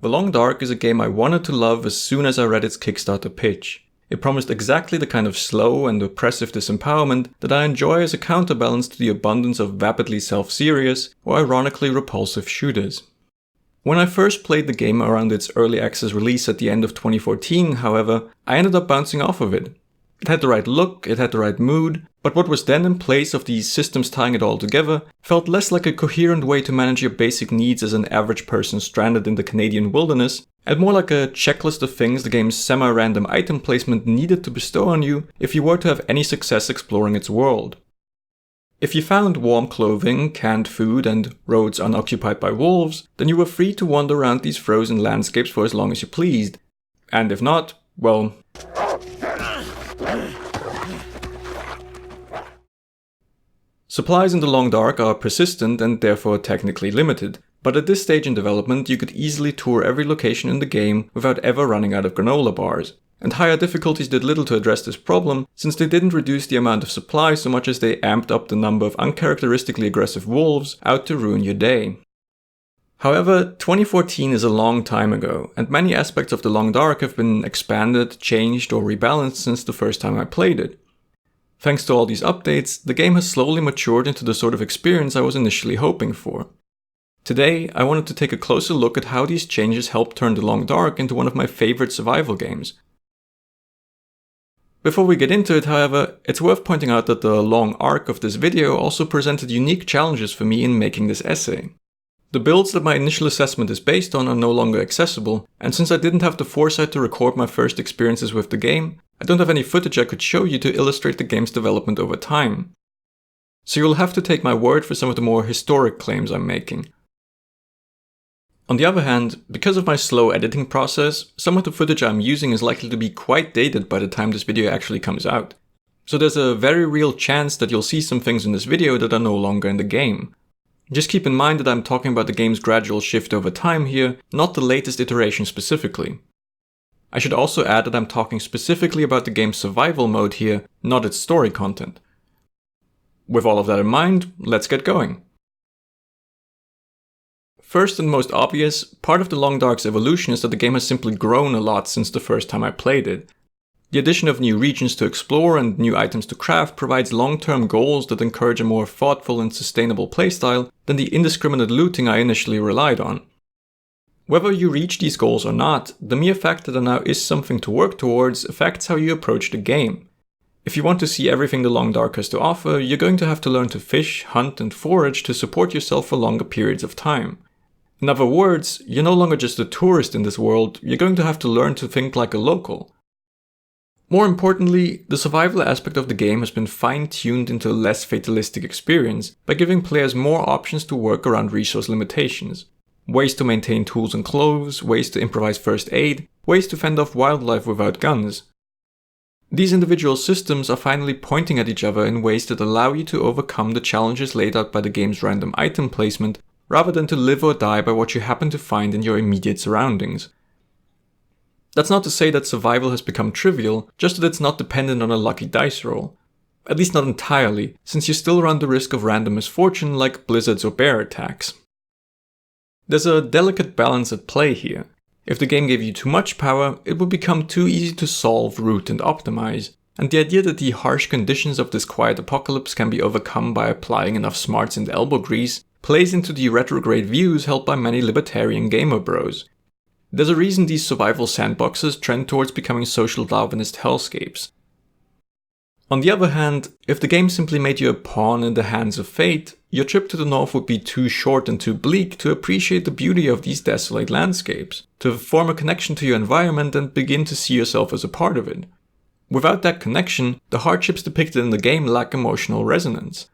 The Long Dark is a game I wanted to love as soon as I read its Kickstarter pitch. It promised exactly the kind of slow and oppressive disempowerment that I enjoy as a counterbalance to the abundance of vapidly self-serious or ironically repulsive shooters. When I first played the game around its early access release at the end of 2014, however, I ended up bouncing off of it. It had the right look, it had the right mood, but what was then in place of these systems tying it all together felt less like a coherent way to manage your basic needs as an average person stranded in the Canadian wilderness, and more like a checklist of things the game's semi-random item placement needed to bestow on you if you were to have any success exploring its world. If you found warm clothing, canned food, and roads unoccupied by wolves, then you were free to wander around these frozen landscapes for as long as you pleased. And if not, well... Supplies in the Long Dark are persistent and therefore technically limited, but at this stage in development you could easily tour every location in the game without ever running out of granola bars. And higher difficulties did little to address this problem, since they didn't reduce the amount of supply so much as they amped up the number of uncharacteristically aggressive wolves out to ruin your day. However, 2014 is a long time ago, and many aspects of the Long Dark have been expanded, changed, or rebalanced since the first time I played it. Thanks to all these updates, the game has slowly matured into the sort of experience I was initially hoping for. Today, I wanted to take a closer look at how these changes helped turn the Long Dark into one of my favorite survival games. Before we get into it, however, it's worth pointing out that the long arc of this video also presented unique challenges for me in making this essay. The builds that my initial assessment is based on are no longer accessible, and since I didn't have the foresight to record my first experiences with the game, I don't have any footage I could show you to illustrate the game's development over time. So you'll have to take my word for some of the more historic claims I'm making. On the other hand, because of my slow editing process, some of the footage I'm using is likely to be quite dated by the time this video actually comes out. So there's a very real chance that you'll see some things in this video that are no longer in the game. Just keep in mind that I'm talking about the game's gradual shift over time here, not the latest iteration specifically. I should also add that I'm talking specifically about the game's survival mode here, not its story content. With all of that in mind, let's get going. First and most obvious, part of the Long Dark's evolution is that the game has simply grown a lot since the first time I played it. The addition of new regions to explore and new items to craft provides long-term goals that encourage a more thoughtful and sustainable playstyle than the indiscriminate looting I initially relied on. Whether you reach these goals or not, the mere fact that there now is something to work towards affects how you approach the game. If you want to see everything the Long Dark has to offer, you're going to have to learn to fish, hunt, and forage to support yourself for longer periods of time. In other words, you're no longer just a tourist in this world, you're going to have to learn to think like a local. More importantly, the survival aspect of the game has been fine-tuned into a less fatalistic experience by giving players more options to work around resource limitations. Ways to maintain tools and clothes, ways to improvise first aid, ways to fend off wildlife without guns. These individual systems are finally pointing at each other in ways that allow you to overcome the challenges laid out by the game's random item placement, rather than to live or die by what you happen to find in your immediate surroundings. That's not to say that survival has become trivial, just that it's not dependent on a lucky dice roll. At least not entirely, since you still run the risk of random misfortune like blizzards or bear attacks. There's a delicate balance at play here. If the game gave you too much power, it would become too easy to solve, root, and optimize, and the idea that the harsh conditions of this quiet apocalypse can be overcome by applying enough smarts and elbow grease plays into the retrograde views held by many libertarian gamer bros. There's a reason these survival sandboxes trend towards becoming social Darwinist hellscapes. On the other hand, if the game simply made you a pawn in the hands of fate, your trip to the north would be too short and too bleak to appreciate the beauty of these desolate landscapes, to form a connection to your environment and begin to see yourself as a part of it. Without that connection, the hardships depicted in the game lack emotional resonance.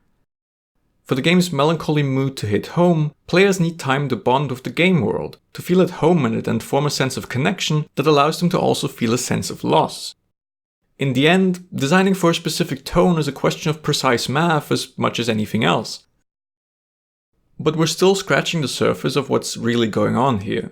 For the game's melancholy mood to hit home, players need time to bond with the game world, to feel at home in it and form a sense of connection that allows them to also feel a sense of loss. In the end, designing for a specific tone is a question of precise math as much as anything else. But we're still scratching the surface of what's really going on here.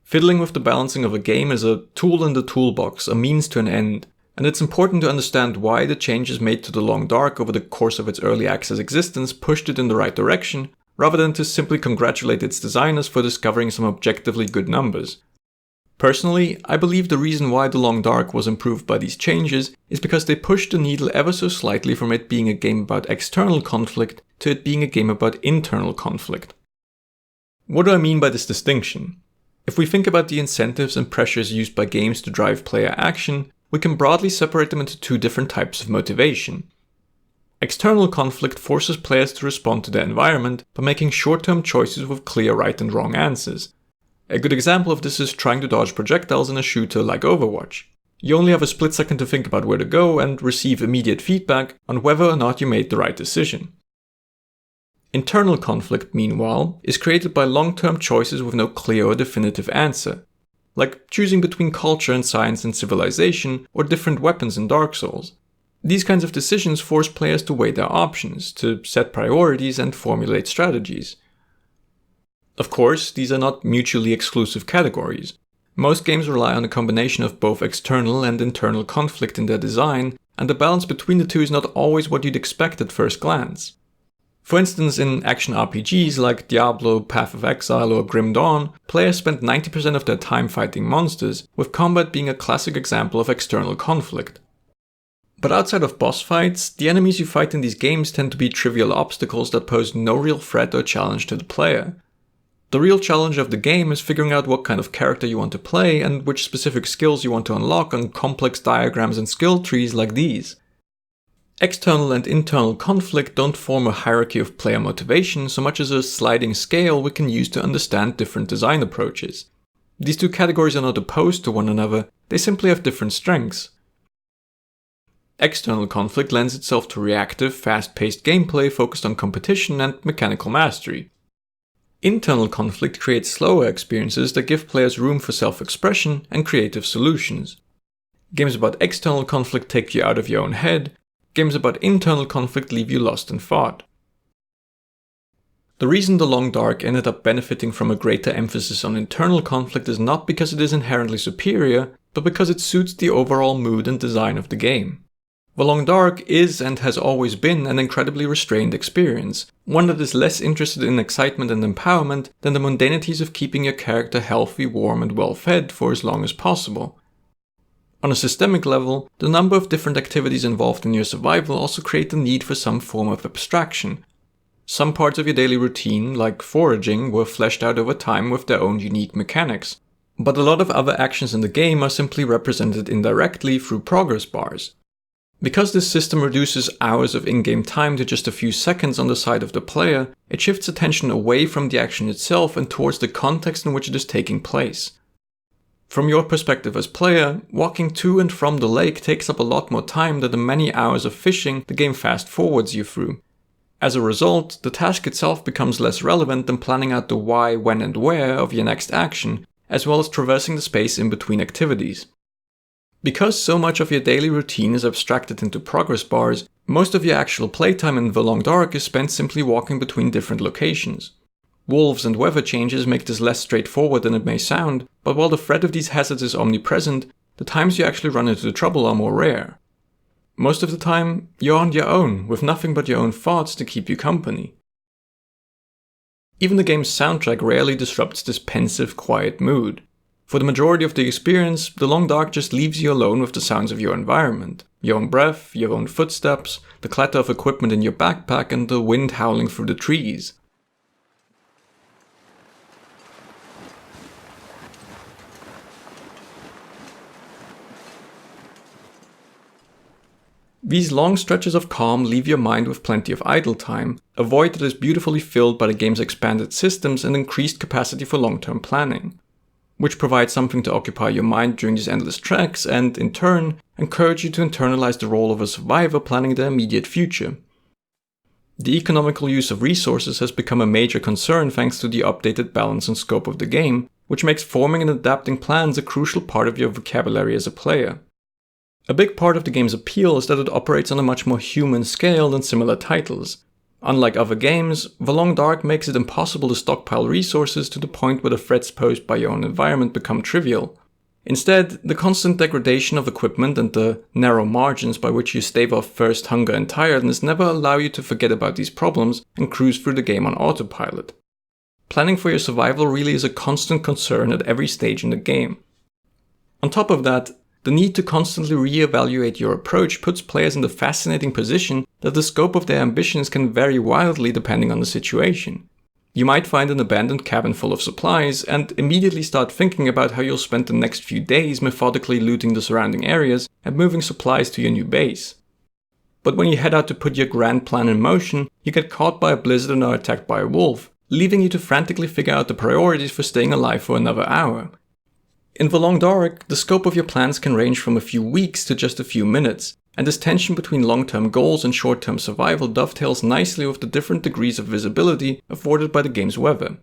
Fiddling with the balancing of a game is a tool in the toolbox, a means to an end, and it's important to understand why the changes made to the Long Dark over the course of its early access existence pushed it in the right direction, rather than to simply congratulate its designers for discovering some objectively good numbers. Personally, I believe the reason why The Long Dark was improved by these changes is because they pushed the needle ever so slightly from it being a game about external conflict to it being a game about internal conflict. What do I mean by this distinction? If we think about the incentives and pressures used by games to drive player action, we can broadly separate them into two different types of motivation. External conflict forces players to respond to their environment by making short-term choices with clear right and wrong answers. A good example of this is trying to dodge projectiles in a shooter like Overwatch. You only have a split second to think about where to go and receive immediate feedback on whether or not you made the right decision. Internal conflict, meanwhile, is created by long-term choices with no clear or definitive answer, like choosing between culture and science and civilization, or different weapons in Dark Souls. These kinds of decisions force players to weigh their options, to set priorities and formulate strategies. Of course, these are not mutually exclusive categories. Most games rely on a combination of both external and internal conflict in their design, and the balance between the two is not always what you'd expect at first glance. For instance, in action RPGs like Diablo, Path of Exile, or Grim Dawn, players spend 90% of their time fighting monsters, with combat being a classic example of external conflict. But outside of boss fights, the enemies you fight in these games tend to be trivial obstacles that pose no real threat or challenge to the player. The real challenge of the game is figuring out what kind of character you want to play and which specific skills you want to unlock on complex diagrams and skill trees like these. External and internal conflict don't form a hierarchy of player motivation so much as a sliding scale we can use to understand different design approaches. These two categories are not opposed to one another, they simply have different strengths. External conflict lends itself to reactive, fast-paced gameplay focused on competition and mechanical mastery. Internal conflict creates slower experiences that give players room for self-expression and creative solutions. Games about external conflict take you out of your own head. Games about internal conflict leave you lost in thought. The reason The Long Dark ended up benefiting from a greater emphasis on internal conflict is not because it is inherently superior, but because it suits the overall mood and design of the game. The Long Dark is and has always been an incredibly restrained experience, one that is less interested in excitement and empowerment than the mundanities of keeping your character healthy, warm, and well-fed for as long as possible. On a systemic level, the number of different activities involved in your survival also create the need for some form of abstraction. Some parts of your daily routine, like foraging, were fleshed out over time with their own unique mechanics. But a lot of other actions in the game are simply represented indirectly through progress bars. Because this system reduces hours of in-game time to just a few seconds on the side of the player, it shifts attention away from the action itself and towards the context in which it is taking place. From your perspective as player, walking to and from the lake takes up a lot more time than the many hours of fishing the game fast forwards you through. As a result, the task itself becomes less relevant than planning out the why, when, and where of your next action, as well as traversing the space in between activities. Because so much of your daily routine is abstracted into progress bars, most of your actual playtime in The Long Dark is spent simply walking between different locations. Wolves and weather changes make this less straightforward than it may sound, but while the threat of these hazards is omnipresent, the times you actually run into trouble are more rare. Most of the time, you're on your own, with nothing but your own thoughts to keep you company. Even the game's soundtrack rarely disrupts this pensive, quiet mood. For the majority of the experience, The Long Dark just leaves you alone with the sounds of your environment. Your own breath, your own footsteps, the clatter of equipment in your backpack, and the wind howling through the trees. These long stretches of calm leave your mind with plenty of idle time, a void that is beautifully filled by the game's expanded systems and increased capacity for long-term planning, which provides something to occupy your mind during these endless treks and, in turn, encourage you to internalize the role of a survivor planning the immediate future. The economical use of resources has become a major concern thanks to the updated balance and scope of the game, which makes forming and adapting plans a crucial part of your vocabulary as a player. A big part of the game's appeal is that it operates on a much more human scale than similar titles. Unlike other games, The Long Dark makes it impossible to stockpile resources to the point where the threats posed by your own environment become trivial. Instead, the constant degradation of equipment and the narrow margins by which you stave off thirst, hunger, and tiredness never allow you to forget about these problems and cruise through the game on autopilot. Planning for your survival really is a constant concern at every stage in the game. On top of that, the need to constantly re-evaluate your approach puts players in the fascinating position that the scope of their ambitions can vary wildly depending on the situation. You might find an abandoned cabin full of supplies and immediately start thinking about how you'll spend the next few days methodically looting the surrounding areas and moving supplies to your new base. But when you head out to put your grand plan in motion, you get caught by a blizzard and are attacked by a wolf, leaving you to frantically figure out the priorities for staying alive for another hour. In the Long Dark, the scope of your plans can range from a few weeks to just a few minutes, and this tension between long-term goals and short-term survival dovetails nicely with the different degrees of visibility afforded by the game's weather.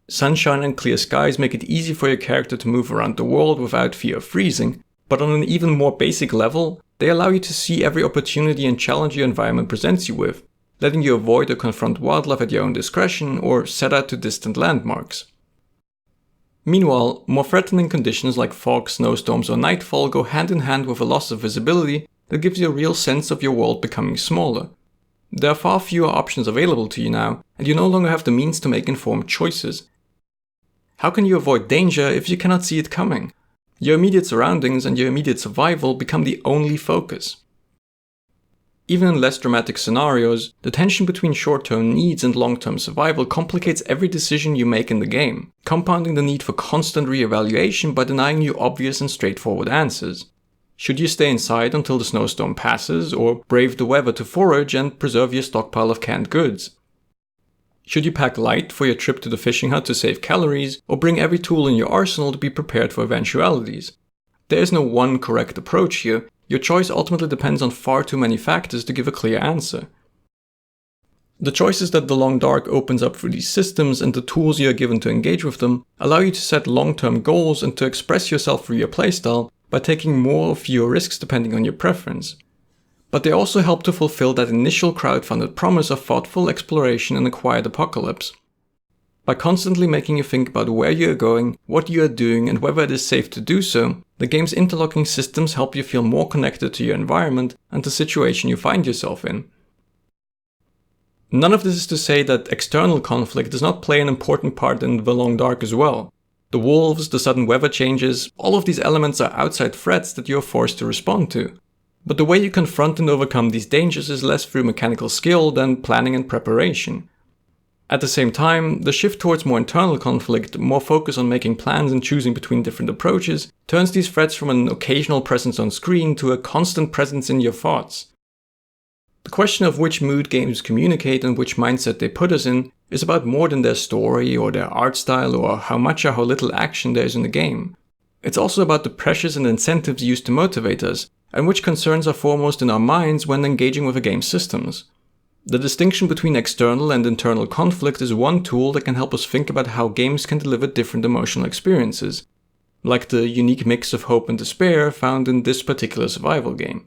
Sunshine and clear skies make it easy for your character to move around the world without fear of freezing, but on an even more basic level, they allow you to see every opportunity and challenge your environment presents you with, letting you avoid or confront wildlife at your own discretion or set out to distant landmarks. Meanwhile, more threatening conditions like fog, snowstorms, or nightfall go hand in hand with a loss of visibility that gives you a real sense of your world becoming smaller. There are far fewer options available to you now, and you no longer have the means to make informed choices. How can you avoid danger if you cannot see it coming? Your immediate surroundings and your immediate survival become the only focus. Even in less dramatic scenarios, the tension between short-term needs and long-term survival complicates every decision you make in the game, compounding the need for constant re-evaluation by denying you obvious and straightforward answers. Should you stay inside until the snowstorm passes, or brave the weather to forage and preserve your stockpile of canned goods? Should you pack light for your trip to the fishing hut to save calories, or bring every tool in your arsenal to be prepared for eventualities? There is no one correct approach here. Your choice ultimately depends on far too many factors to give a clear answer. The choices that the Long Dark opens up through these systems and the tools you are given to engage with them allow you to set long-term goals and to express yourself through your playstyle by taking more or fewer risks depending on your preference. But they also help to fulfill that initial crowdfunded promise of thoughtful exploration in a quiet apocalypse. By constantly making you think about where you are going, what you are doing, and whether it is safe to do so, the game's interlocking systems help you feel more connected to your environment and the situation you find yourself in. None of this is to say that external conflict does not play an important part in The Long Dark as well. The wolves, the sudden weather changes, all of these elements are outside threats that you are forced to respond to. But the way you confront and overcome these dangers is less through mechanical skill than planning and preparation. At the same time, the shift towards more internal conflict, more focus on making plans and choosing between different approaches, turns these threats from an occasional presence on screen to a constant presence in your thoughts. The question of which mood games communicate and which mindset they put us in is about more than their story or their art style or how much or how little action there is in the game. It's also about the pressures and incentives used to motivate us, and which concerns are foremost in our minds when engaging with a game's systems. The distinction between external and internal conflict is one tool that can help us think about how games can deliver different emotional experiences, like the unique mix of hope and despair found in this particular survival game.